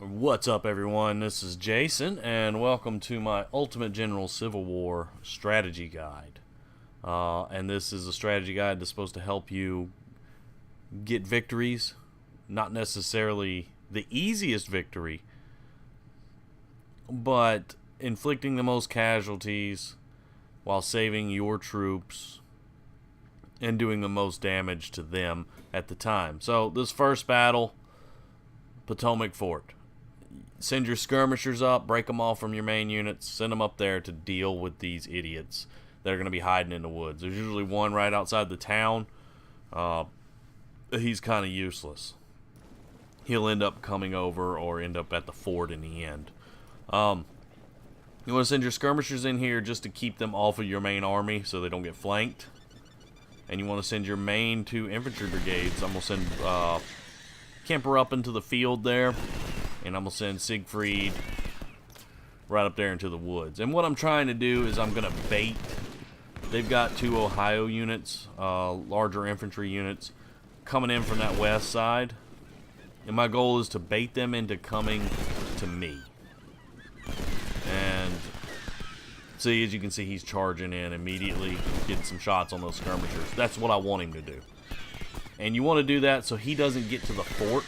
What's up, everyone? This is Jason, and welcome to my Ultimate General Civil War Strategy Guide. And this is a strategy guide that's supposed to help you get victories. Not necessarily the easiest victory, but inflicting the most casualties while saving your troops and doing the most damage to them at the time. So this first battle, Potomac Fort. Send your skirmishers up, break them off from your main units, send them up there to deal with these idiots that are going to be hiding in the woods. There's usually one right outside the town. He's kind of useless. He'll end up coming over or end up at the fort in the end. You want to send your skirmishers in here just to keep them off of your main army so they don't get flanked. And you want to send your main 2 infantry brigades. I'm going to send Kemper up into the field there. And I'm going to send Siegfried right up there into the woods. And what I'm trying to do is I'm going to bait. They've got 2 Ohio units, larger infantry units, coming in from that west side. And my goal is to bait them into coming to me. And see, as you can see, he's charging in immediately, getting some shots on those skirmishers. That's what I want him to do. And you want to do that so he doesn't get to the fort.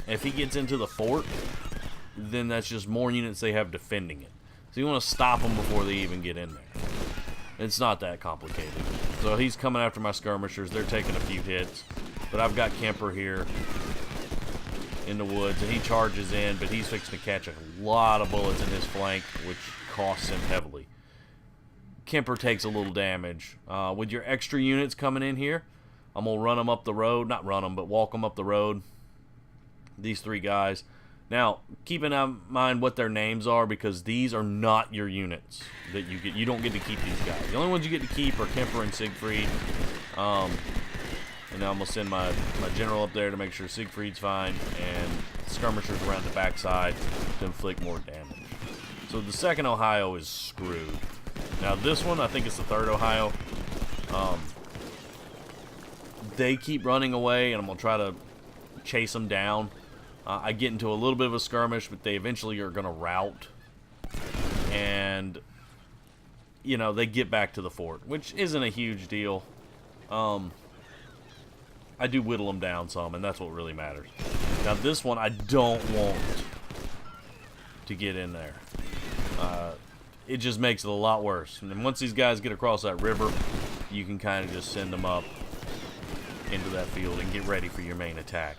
If he gets into the fort, then that's just more units they have defending it. So you want to stop them before they even get in there. It's not that complicated. So he's coming after my skirmishers. They're taking a few hits. But I've got Kemper here in the woods, and he charges in, but he's fixing to catch a lot of bullets in his flank, which costs him heavily. Kemper takes a little damage. With your extra units coming in here, I'm going to run them up the road. Not run them, but walk them up the road. These 3 guys. Now, keep in mind what their names are, because these are not your units that you get. You don't get to keep these guys. The only ones you get to keep are Kemper and Siegfried. And now I'm going to send my general up there to make sure Siegfried's fine, and skirmishers around the backside to inflict more damage. So the 2nd Ohio is screwed. Now this one, I think it's the 3rd Ohio. They keep running away, and I'm going to try to chase them down. I get into a little bit of a skirmish, but they eventually are going to rout. And, you know, they get back to the fort, which isn't a huge deal. I do whittle them down some, and that's what really matters. Now, this one I don't want to get in there. It just makes it a lot worse. And then once these guys get across that river, you can kind of just send them up into that field and get ready for your main attack.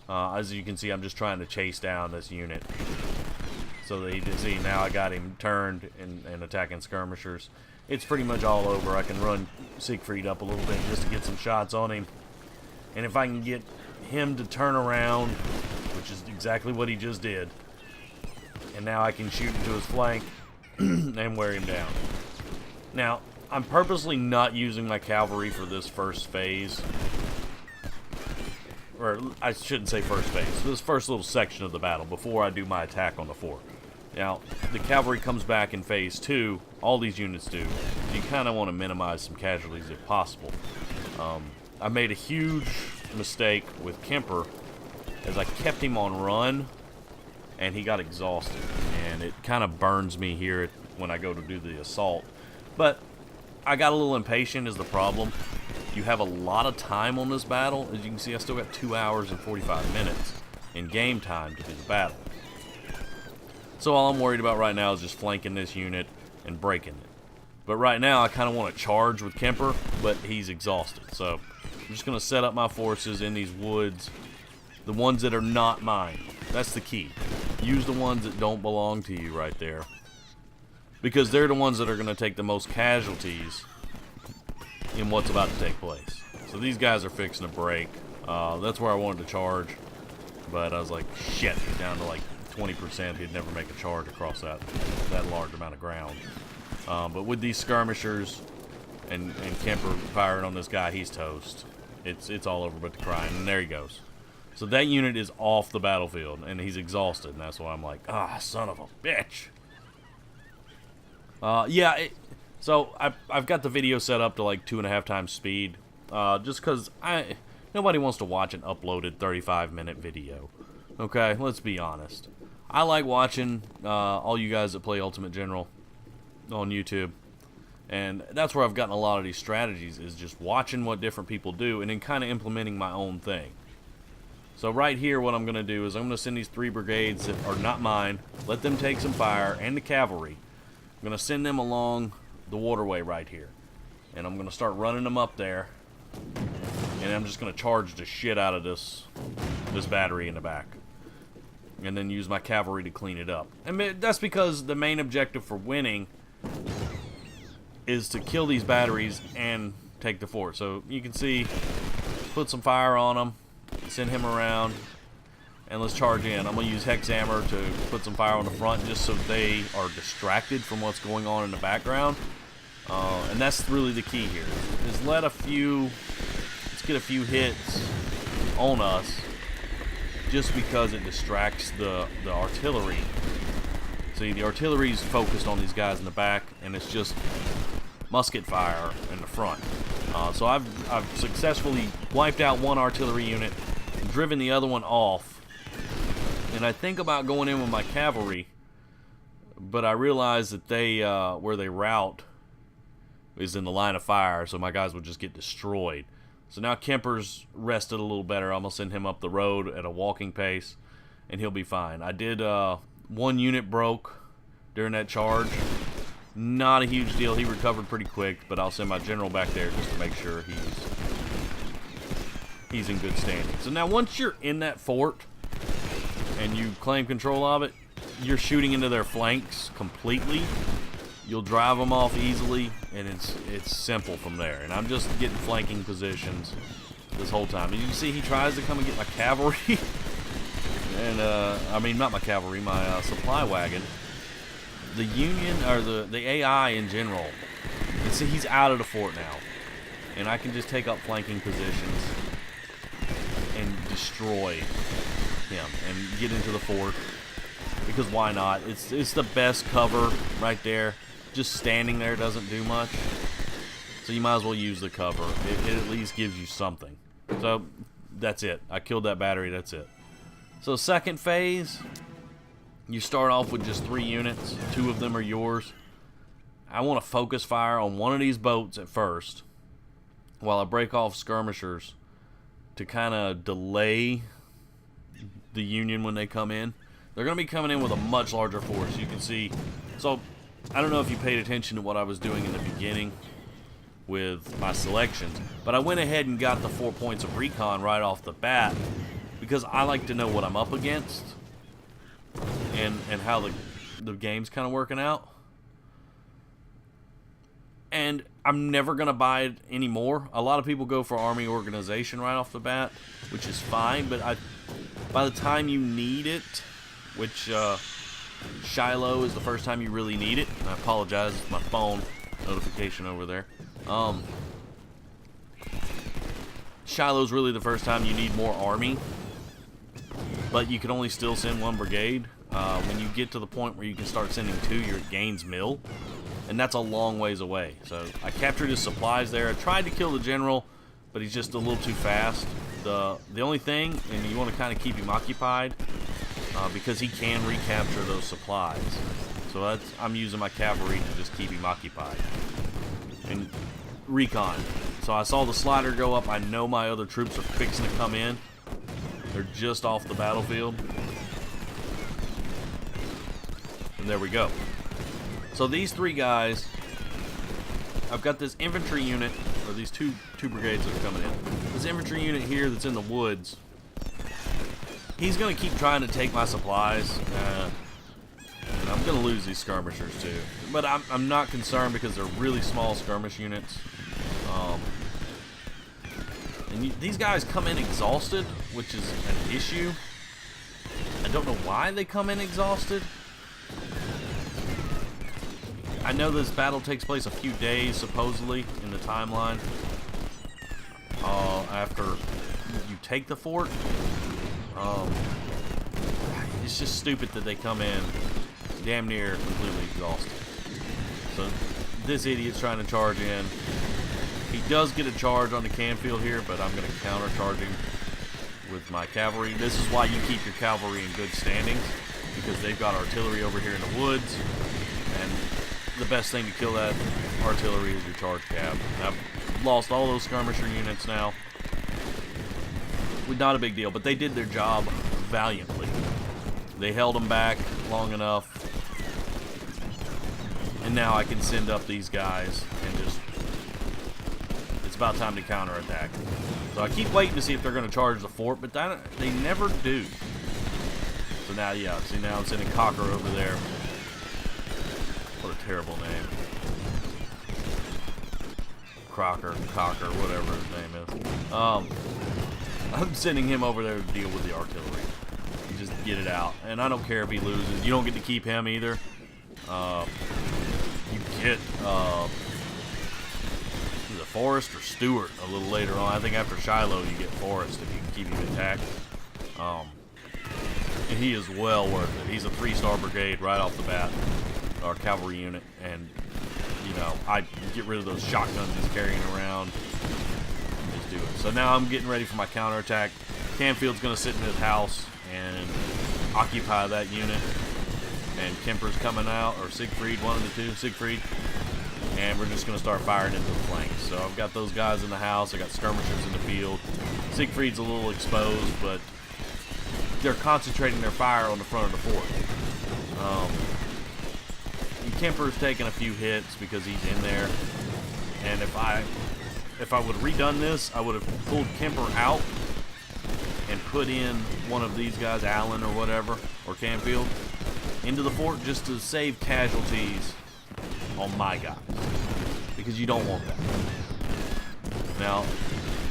As you can see, I'm just trying to chase down this unit so that he can see now I got him turned and attacking skirmishers. It's pretty much all over. I can run Siegfried up a little bit just to get some shots on him. And if I can get him to turn around, which is exactly what he just did, and now I can shoot into his flank and wear him down. Now, I'm purposely not using my cavalry for this first phase. Or I shouldn't say first phase, this first little section of the battle before I do my attack on the fort. Now, the cavalry comes back in phase 2, all these units do, so you kind of want to minimize some casualties if possible. I made a huge mistake with Kemper as I kept him on run, and he got exhausted, and it kind of burns me here when I go to do the assault. But I got a little impatient is the problem. You have a lot of time on this battle. As you can see, I still got 2 hours and 45 minutes in game time to do the battle. So all I'm worried about right now is just flanking this unit and breaking it. But right now, I kind of want to charge with Kemper, but he's exhausted. So I'm just going to set up my forces in these woods, the ones that are not mine. That's the key. Use the ones that don't belong to you right there, because they're the ones that are going to take the most casualties in what's about to take place. So these guys are fixing to break. That's where I wanted to charge, but I was like, shit, he's down to like 20%. He'd never make a charge across that large amount of ground. But with these skirmishers and Kemper firing on this guy, he's toast. It's all over but the crying, and there he goes. So that unit is off the battlefield, and he's exhausted, and that's why I'm like, son of a bitch. So I've got the video set up to like 2.5 times speed, just because nobody wants to watch an uploaded 35-minute video. Okay, let's be honest. I like watching all you guys that play Ultimate General on YouTube. And that's where I've gotten a lot of these strategies, is just watching what different people do and then kind of implementing my own thing. So right here, what I'm going to do is I'm going to send these 3 brigades that are not mine, let them take some fire, and the cavalry. I'm going to send them along the waterway right here. And I'm going to start running them up there. And I'm just going to charge the shit out of this battery in the back. And then use my cavalry to clean it up. And that's because the main objective for winning is to kill these batteries and take the fort. So you can see, put some fire on them, send him around, and let's charge in. I'm going to use Hex Hammer to put some fire on the front just so they are distracted from what's going on in the background. And that's really the key here, is let's get a few hits on us just because it distracts the artillery. See, the artillery's focused on these guys in the back, and it's just musket fire in the front. So I've successfully wiped out one artillery unit, driven the other one off, and I think about going in with my cavalry, but I realize that they where they route is in the line of fire, so my guys would just get destroyed. So now Kemper's rested a little better. I'm gonna send him up the road at a walking pace, and he'll be fine. I did one unit broke during that charge. Not a huge deal. He recovered pretty quick, but I'll send my general back there just to make sure he's in good standing. So now once you're in that fort and you claim control of it, you're shooting into their flanks completely. You'll drive them off easily, and it's simple from there. And I'm just getting flanking positions this whole time. And you can see he tries to come and get my cavalry. And, I mean, not my cavalry, my supply wagon. The Union, or the AI in general, you see he's out of the fort now. And I can just take up flanking positions and destroy him and get into the fort. Because why not? It's the best cover right there. Just standing there doesn't do much. So you might as well use the cover. It at least gives you something. So that's it. I killed that battery, that's it. So second phase, you start off with just 3 units. 2 of them are yours. I want to focus fire on one of these boats at first while I break off skirmishers to kind of delay the Union when they come in. They're going to be coming in with a much larger force. You can see. So I don't know if you paid attention to what I was doing in the beginning with my selections, but I went ahead and got the 4 points of recon right off the bat because I like to know what I'm up against and how the game's kind of working out. And I'm never going to buy it anymore. A lot of people go for army organization right off the bat, which is fine, but by the time you need it, which Shiloh is the first time you really need it. I apologize, it's my phone notification over there. Shiloh's really the first time you need more army, but you can only still send 1 brigade. When you get to the point where you can start sending 2, you're at Gaines Mill, and that's a long ways away. So I captured his supplies there. I tried to kill the general, but he's just a little too fast. The only thing, and you want to kind of keep him occupied, because he can recapture those supplies. So I'm using my cavalry to just keep him occupied. And recon. So I saw the slider go up. I know my other troops are fixing to come in. They're just off the battlefield. And there we go. So these 3 guys, I've got this infantry unit, or these two brigades that are coming in. This infantry unit here that's in the woods, he's going to keep trying to take my supplies. And I'm going to lose these skirmishers too. But I'm not concerned because they're really small skirmish units. And these guys come in exhausted, which is an issue. I don't know why they come in exhausted. I know this battle takes place a few days, supposedly, in the timeline. After you take the fort. It's just stupid that they come in damn near completely exhausted. So this idiot's trying to charge in. He does get a charge on the Canfield here, but I'm going to counter charge him with my cavalry. This is why you keep your cavalry in good standings, because they've got artillery over here in the woods, and the best thing to kill that artillery is your charge cav. I've lost all those skirmisher units now. Not a big deal, but they did their job valiantly. They held them back long enough, and now I can send up these guys and just, it's about time to counterattack. So I keep waiting to see if they're going to charge the fort, but they never do. So now, yeah, see, now I'm sending Cocker over there. What a terrible name. Cocker, whatever his name is. I'm sending him over there to deal with the artillery. Just get it out. And I don't care if he loses. You don't get to keep him either. You get either Forrest or Stewart a little later on. I think after Shiloh you get Forrest if you can keep him intact. And he is well worth it. He's a 3-star brigade right off the bat. Our cavalry unit. And, you know, I get rid of those shotguns he's carrying around. Just do it. So now I'm getting ready for my counterattack. Canfield's going to sit in his house and occupy that unit. And Kemper's coming out, or Siegfried, one of the two, Siegfried. And we're just going to start firing into the flanks. So I've got those guys in the house. I got skirmishers in the field. Siegfried's a little exposed, but they're concentrating their fire on the front of the fort. Kemper's taking a few hits because he's in there. And if I would have redone this, I would have pulled Kemper out and put in one of these guys, Allen or whatever, or Canfield, into the fort just to save casualties on my guys, because you don't want that. Now,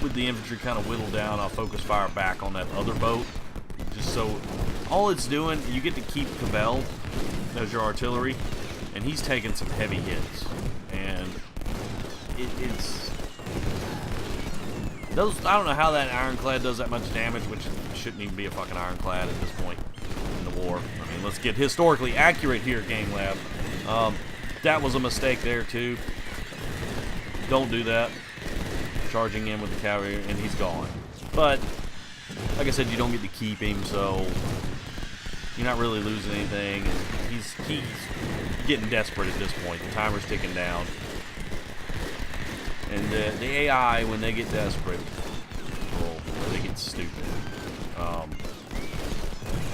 with the infantry kind of whittled down, I'll focus fire back on that other boat, just so all it's doing, you get to keep Cabell as your artillery, and he's taking some heavy hits, and it's those. I don't know how that ironclad does that much damage, which shouldn't even be a fucking ironclad at this point in the war. I mean, let's get historically accurate here at Game Lab. That was a mistake there too. Don't do that. Charging in with the cavalry, and he's gone. But like I said, you don't get to keep him, so you're not really losing anything. He's getting desperate at this point. The timer's ticking down. And the AI, when they get desperate, well, they get stupid.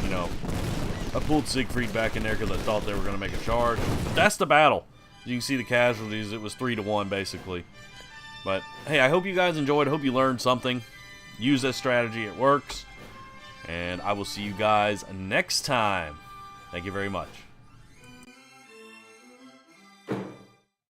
You know, I pulled Siegfried back in there because I thought they were going to make a charge. But that's the battle. You can see the casualties. It was 3-1, basically. But, hey, I hope you guys enjoyed. I hope you learned something. Use this strategy. It works. And I will see you guys next time. Thank you very much.